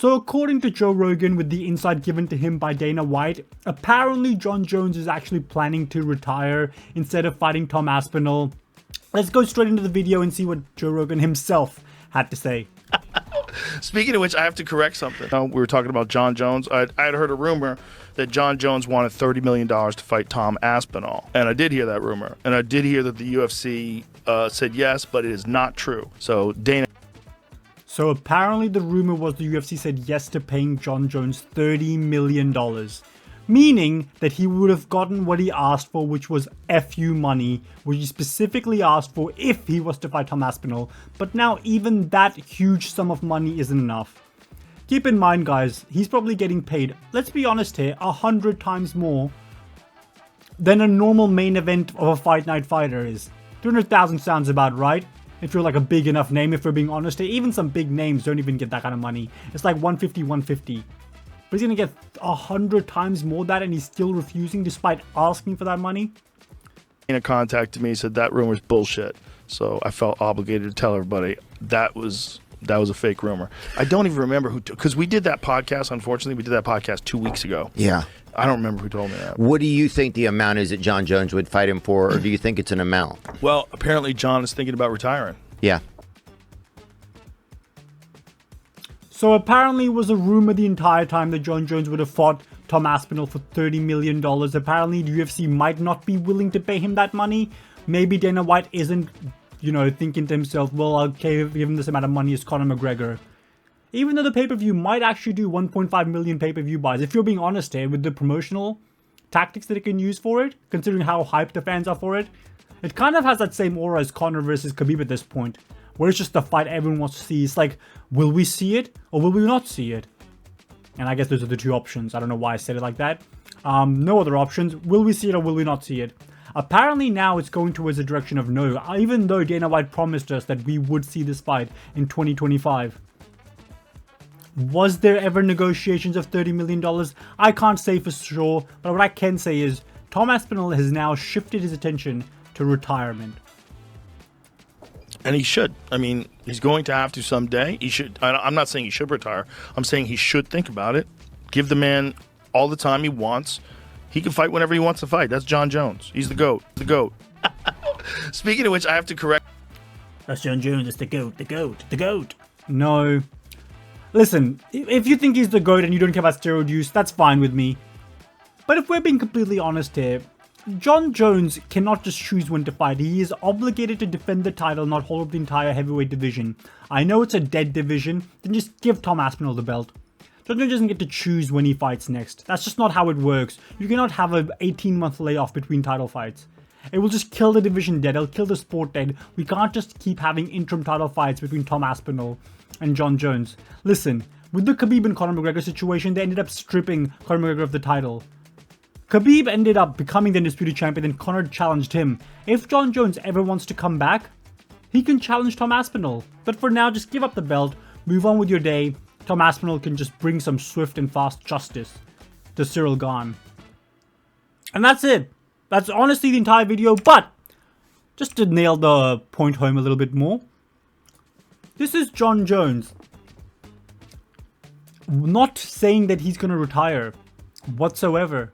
So according to Joe Rogan, with the insight given to him by Dana White, apparently Jon Jones is actually planning to retire instead of fighting Tom Aspinall. Let's go straight into the video and see what Joe Rogan himself had to say. Speaking of which, I have to correct something. We were talking about Jon Jones. I had heard a rumor that Jon Jones wanted $30 million to fight Tom Aspinall. And I did hear that rumor. And I did hear that the UFC said yes, but it is not true. So Dana. So apparently the rumor was the UFC said yes to paying Jon Jones $30 million. Meaning that he would have gotten what he asked for, which was FU money, which he specifically asked for if he was to fight Tom Aspinall. But now even that huge sum of money isn't enough. Keep in mind, guys, he's probably getting paid, let's be honest here, 100 times more than a normal main event of a fight night fighter is. 200,000 sounds about right. If you're like a big enough name, if we're being honest here, even some big names don't even get that kind of money. It's like 150. But he's going to get 100 times more than that and he's still refusing despite asking for that money? Dana contacted me and said that rumor's bullshit. So I felt obligated to tell everybody that was a fake rumor. I don't even remember who, because we did that podcast, unfortunately, we did that podcast 2 weeks ago. Yeah. I don't remember who told me that. What do you think the amount is that Jon Jones would fight him for, or do you think it's an amount? Well, apparently Jon is thinking about retiring. Yeah. So apparently it was a rumor the entire time that Jon Jones would have fought Tom Aspinall for $30 million. Apparently the UFC might not be willing to pay him that money. Maybe Dana White isn't, thinking to himself, well, I'll give him this amount of money as Conor McGregor. Even though the pay-per-view might actually do 1.5 million pay-per-view buys, if you're being honest here, with the promotional tactics that it can use for it, considering how hyped the fans are for it, it kind of has that same aura as Conor versus Khabib at this point, where it's just the fight everyone wants to see. It's like, will we see it or will we not see it? And I guess those are the two options. I don't know why I said it like that. No other options. Will we see it or will we not see it? Apparently now it's going towards the direction of no, even though Dana White promised us that we would see this fight in 2025. Was there ever negotiations of $30 million? I can't say for sure, but what I can say is Tom Aspinall has now shifted his attention to retirement. And he should. I mean, he's going to have to someday. He should. I'm not saying he should retire. I'm saying he should think about it. Give the man all the time he wants. He can fight whenever he wants to fight. That's Jon Jones. He's the GOAT. The GOAT. Speaking of which, I have to correct. That's Jon Jones. It's the GOAT. The GOAT. The GOAT. No. Listen, if you think he's the GOAT and you don't care about steroid use, that's fine with me. But if we're being completely honest here, Jon Jones cannot just choose when to fight. He is obligated to defend the title, not hold up the entire heavyweight division. I know it's a dead division, then just give Tom Aspinall the belt. Jon Jones doesn't get to choose when he fights next. That's just not how it works. You cannot have an 18-month layoff between title fights. It will just kill the division dead. It'll kill the sport dead. We can't just keep having interim title fights between Tom Aspinall and Jon Jones. Listen, with the Khabib and Conor McGregor situation, they ended up stripping Conor McGregor of the title. Khabib ended up becoming the undisputed champion and Conor challenged him. If Jon Jones ever wants to come back, he can challenge Tom Aspinall. But for now, just give up the belt, move on with your day. Tom Aspinall can just bring some swift and fast justice to Cyril Gane. And that's it. That's honestly the entire video, but just to nail the point home a little bit more, this is Jon Jones not saying that he's going to retire whatsoever.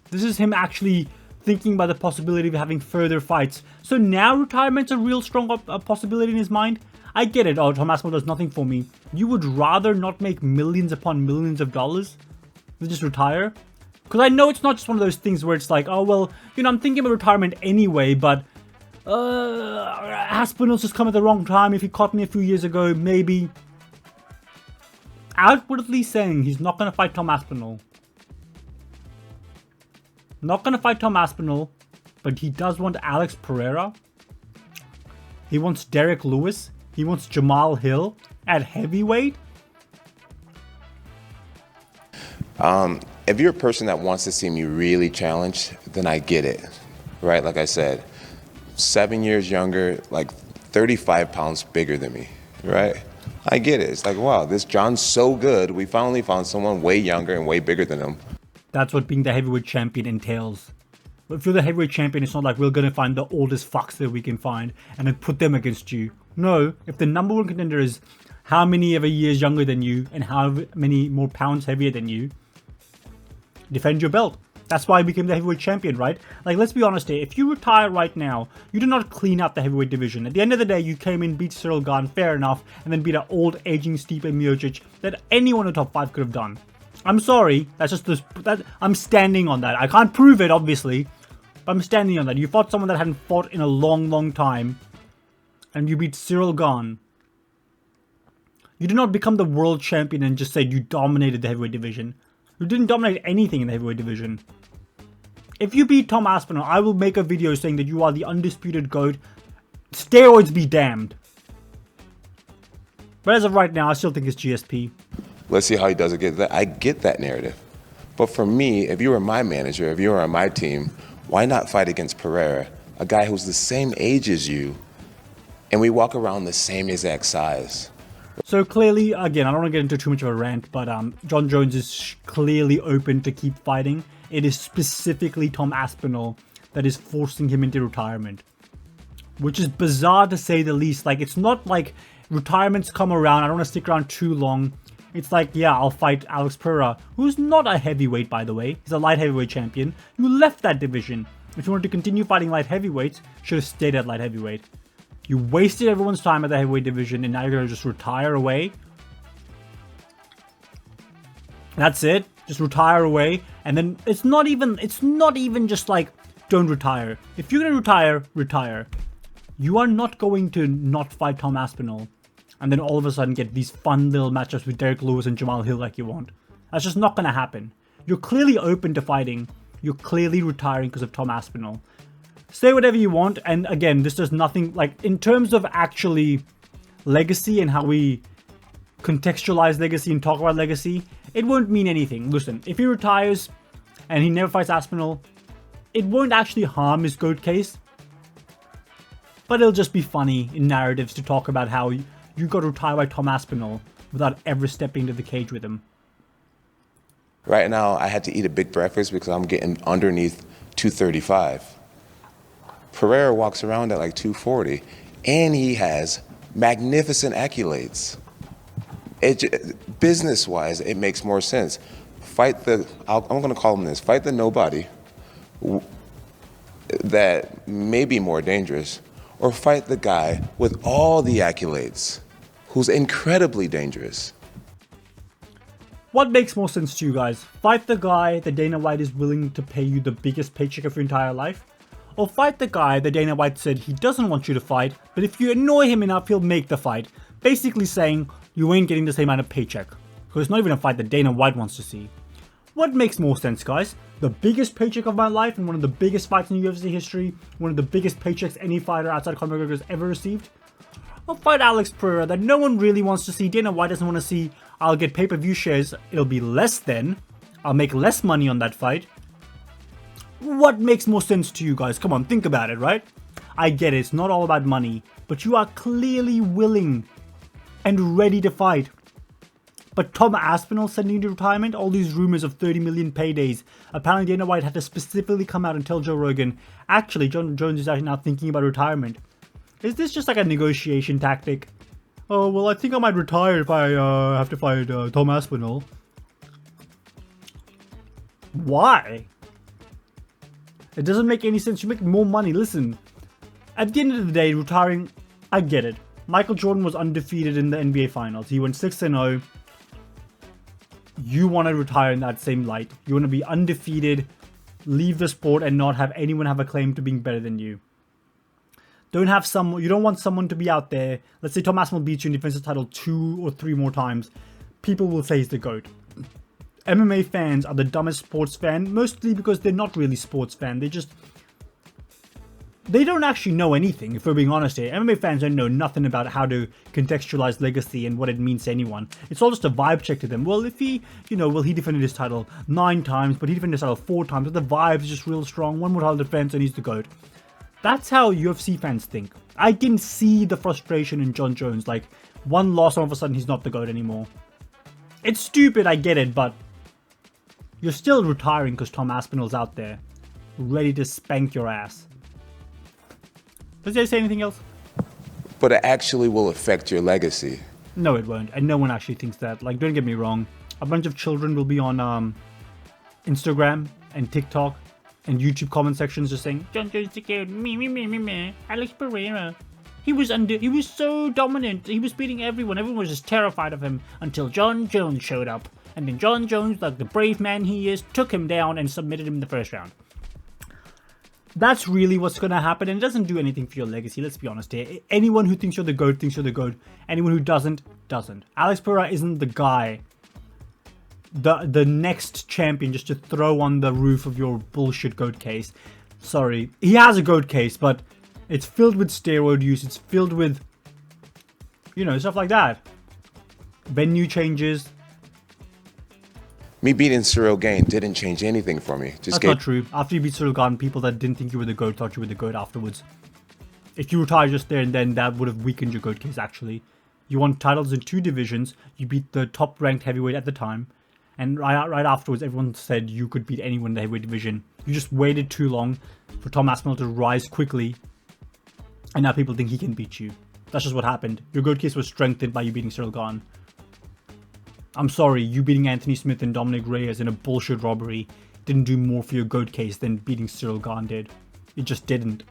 This is him actually thinking about the possibility of having further fights. So now retirement's a real strong possibility in his mind. I get it. Oh, Tom Aspinall does nothing for me. You would rather not make millions upon millions of dollars than just retire? Because I know it's not just one of those things where it's like, oh, well, I'm thinking about retirement anyway, but Aspinall's just come at the wrong time. If he caught me a few years ago, maybe. Outwardly saying he's not going to fight Tom Aspinall. Not going to fight Tom Aspinall, but he does want Alex Periera. He wants Derrick Lewis. He wants Jamahal Hill at heavyweight. If you're a person that wants to see me really challenged, then I get it, right? Like I said, 7 years younger, like 35 pounds bigger than me, right? I get it. It's like, wow, this Jon's so good. We finally found someone way younger and way bigger than him. That's what being the heavyweight champion entails. If you're the heavyweight champion, it's not like we're going to find the oldest fucks that we can find and then put them against you. No, if the number one contender is how many ever years younger than you and how many more pounds heavier than you, defend your belt. That's why he became the heavyweight champion, right? Like, let's be honest here. If you retire right now, you do not clean up the heavyweight division. At the end of the day, you came in, beat Cyril Gane, fair enough, and then beat an old, aging Stipe Miocic that anyone in the top 5 could have done. I'm sorry. That's just this. I'm standing on that. I can't prove it, obviously, but I'm standing on that. You fought someone that hadn't fought in a long, long time, and you beat Cyril Gane. You did not become the world champion and just said you dominated the heavyweight division. You didn't dominate anything in the heavyweight division. If you beat Tom Aspinall, I will make a video saying that you are the undisputed GOAT. Steroids be damned. But as of right now, I still think it's GSP. Let's see how he does against that. I get that narrative. But for me, if you were my manager, if you were on my team, why not fight against Pereira, a guy who's the same age as you, and we walk around the same exact size? So clearly, again, I don't want to get into too much of a rant, but Jon Jones is clearly open to keep fighting. It is specifically Tom Aspinall that is forcing him into retirement, which is bizarre to say the least. Like, it's not like retirements come around, I don't want to stick around too long. It's like, yeah, I'll fight Alex Periera, who's not a heavyweight, by the way. He's a light heavyweight champion. You left that division. If you wanted to continue fighting light heavyweights, should have stayed at light heavyweight. You wasted everyone's time at the heavyweight division, and now you're gonna just retire away. That's it. Just retire away, and then it's not even just like, don't retire. If you're gonna retire, retire. You are not going to not fight Tom Aspinall, and then all of a sudden get these fun little matchups with Derrick Lewis and Jamahal Hill like you want. That's just not gonna happen. You're clearly open to fighting. You're clearly retiring because of Tom Aspinall. Say whatever you want, and again, this does nothing, like, in terms of actually legacy and how we contextualize legacy and talk about legacy, it won't mean anything. Listen, if he retires and he never fights Aspinall, it won't actually harm his GOAT case, but it'll just be funny in narratives to talk about how you got retired by Tom Aspinall without ever stepping into the cage with him. Right now, I had to eat a big breakfast because I'm getting underneath 235. Pereira walks around at like 240, and he has magnificent accolades. Business-wise, it makes more sense. Fight the, I'm going to call him this, fight the nobody that may be more dangerous, or fight the guy with all the accolades who's incredibly dangerous. What makes more sense to you guys? Fight the guy that Dana White is willing to pay you the biggest paycheck of your entire life? Or fight the guy that Dana White said he doesn't want you to fight, but if you annoy him enough, he'll make the fight. Basically saying, you ain't getting the same amount of paycheck. Because it's not even a fight that Dana White wants to see. What makes more sense, guys? The biggest paycheck of my life and one of the biggest fights in UFC history, one of the biggest paychecks any fighter outside Conor McGregor has ever received? I'll fight Alex Periera that no one really wants to see, Dana White doesn't want to see. I'll get pay-per-view shares, it'll be less than. I'll make less money on that fight. What makes more sense to you guys? Come on, think about it, right? I get it, it's not all about money, but you are clearly willing and ready to fight. But Tom Aspinall sending you to retirement, all these rumors of 30 million paydays. Apparently Dana White had to specifically come out and tell Joe Rogan, actually, Jon Jones is actually now thinking about retirement. Is this just like a negotiation tactic? Oh, well, I think I might retire if I have to fight Tom Aspinall. Why? It doesn't make any sense. You make more money. Listen, at the end of the day, retiring, I get it. Michael Jordan was undefeated in the NBA Finals. He went 6-0. You want to retire in that same light. You want to be undefeated, leave the sport, and not have anyone have a claim to being better than you. You don't want someone to be out there. Let's say Tom Aspinall beats you in defensive title 2 or 3 more times. People will say he's the GOAT. MMA fans are the dumbest sports fan, mostly because they're not really sports fan. They don't actually know anything, if we're being honest here. MMA fans don't know nothing about how to contextualize legacy and what it means to anyone. It's all just a vibe check to them. Well, if he, well, he defended his title 9 times, but he defended his title 4 times, but the vibe is just real strong. One more title defense and he's the GOAT. That's how UFC fans think. I can see the frustration in Jon Jones. Like, one loss, all of a sudden he's not the GOAT anymore. It's stupid, I get it, but you're still retiring because Tom Aspinall's out there, ready to spank your ass. Does he say anything else? But it actually will affect your legacy. No, it won't. And no one actually thinks that. Like, don't get me wrong. A bunch of children will be on Instagram and TikTok and YouTube comment sections just saying, Jon Jones the GOAT, me, Alex Periera. He was so dominant. He was beating everyone. Everyone was just terrified of him until Jon Jones showed up. And then Jon Jones, like the brave man he is, took him down and submitted him in the first round. That's really what's going to happen, and it doesn't do anything for your legacy, let's be honest here. Anyone who thinks you're the GOAT thinks you're the GOAT. Anyone who doesn't. Alex Periera isn't the guy, the next champion just to throw on the roof of your bullshit GOAT case. Sorry. He has a GOAT case, but it's filled with steroid use. It's filled with, you know, stuff like that. Venue changes. Me beating Cyril Gane didn't change anything for me. That's not true. After you beat Cyril Gane, people that didn't think you were the GOAT thought you were the GOAT afterwards. If you retired just there and then, that would have weakened your GOAT case, actually. You won titles in 2 divisions. You beat the top-ranked heavyweight at the time. And right afterwards, everyone said you could beat anyone in the heavyweight division. You just waited too long for Tom Aspinall to rise quickly. And now people think he can beat you. That's just what happened. Your GOAT case was strengthened by you beating Cyril Gane. I'm sorry, you beating Anthony Smith and Dominic Reyes in a bullshit robbery didn't do more for your GOAT case than beating Cyril Gane did. It just didn't.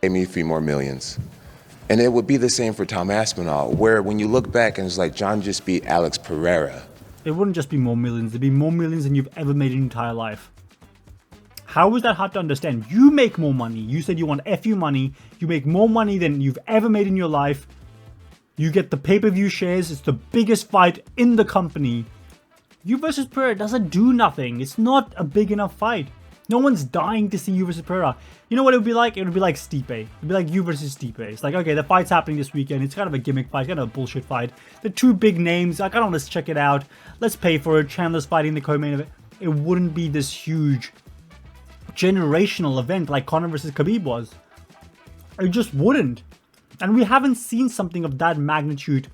Gave me a few more millions. And it would be the same for Tom Aspinall, where when you look back and it's like, Jon just beat Alex Periera. It wouldn't just be more millions, it'd be more millions than you've ever made in your entire life. How is that hard to understand? You make more money. You said you want FU money. You make more money than you've ever made in your life. You get the pay-per-view shares. It's the biggest fight in the company. You versus Pereira doesn't do nothing. It's not a big enough fight. No one's dying to see you versus Pereira. You know what it would be like? It would be like Stipe. It would be like you versus Stipe. It's like, okay, the fight's happening this weekend. It's kind of a gimmick fight. It's kind of a bullshit fight. The 2 big names. Like, I don't want to check it out. Let's pay for it. Chandler's fighting the co-main event. It wouldn't be this huge generational event like Conor versus Khabib was. It just wouldn't. And we haven't seen something of that magnitude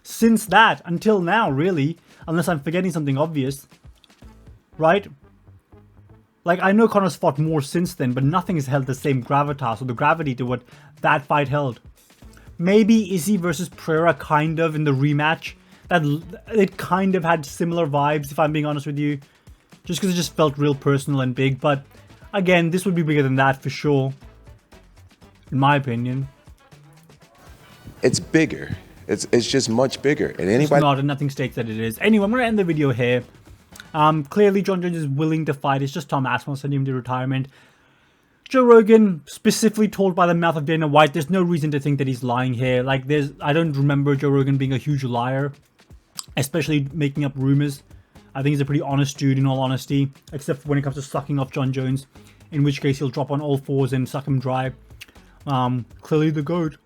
since that, until now, really. Unless I'm forgetting something obvious. Right? Like, I know Conor's fought more since then, but nothing has held the same gravitas or the gravity to what that fight held. Maybe Izzy versus Pereira kind of in the rematch. That it kind of had similar vibes, if I'm being honest with you. Just because it just felt real personal and big. But, again, this would be bigger than that for sure. In my opinion. It's bigger. It's just much bigger. And anybody... It's not, and nothing states that it is. Anyway, I'm going to end the video here. Clearly, Jon Jones is willing to fight. It's just Tom Aspinall sending him to retirement. Joe Rogan, specifically told by the mouth of Dana White, there's no reason to think that he's lying here. Like, I don't remember Joe Rogan being a huge liar, especially making up rumors. I think he's a pretty honest dude, in all honesty, except when it comes to sucking off Jon Jones, in which case he'll drop on all 4s and suck him dry. Clearly the GOAT.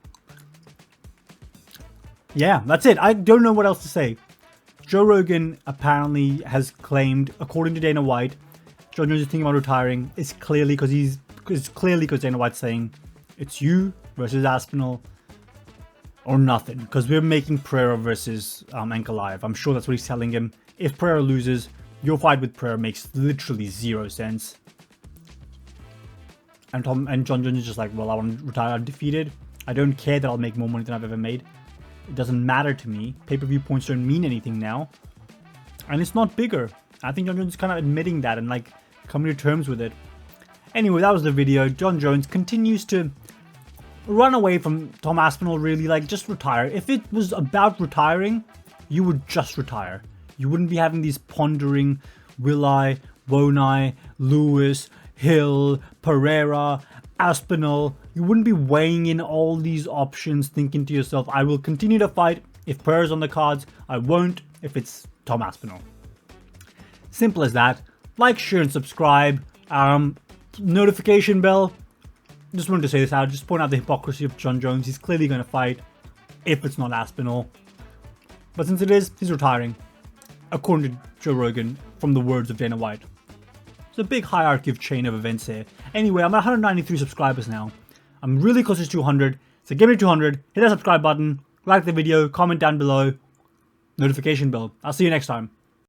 Yeah, that's it. I don't know what else to say. Joe Rogan apparently has claimed, according to Dana White, Jon Jones is thinking about retiring. It's clearly because Dana White's saying it's you versus Aspinall or nothing. Because we're making Pereira versus Ankalaev. I'm sure that's what he's telling him. If Pereira loses, your fight with Pereira makes literally 0 sense. And Jon Jones is just like, well, I want to retire undefeated. I don't care that I'll make more money than I've ever made. It doesn't matter to me. Pay-per-view points don't mean anything now. And it's not bigger. I think Jon Jones is kind of admitting that and like coming to terms with it. Anyway, that was the video. Jon Jones continues to run away from Tom Aspinall, really. Like, just retire. If it was about retiring, you would just retire. You wouldn't be having these pondering, will I, won't I, Lewis, Hill, Pereira, Aspinall. You wouldn't be weighing in all these options, thinking to yourself, I will continue to fight if Pereira's on the cards. I won't if it's Tom Aspinall. Simple as that. Like, share, and subscribe. Notification bell. Just wanted to say this out. Just point out the hypocrisy of Jon Jones. He's clearly going to fight if it's not Aspinall. But since it is, he's retiring. According to Joe Rogan, from the words of Dana White. It's a big hierarchy of chain of events here. Anyway, I'm at 193 subscribers now. I'm really close to 200. So give me 200. Hit that subscribe button. Like the video. Comment down below. Notification bell. I'll see you next time.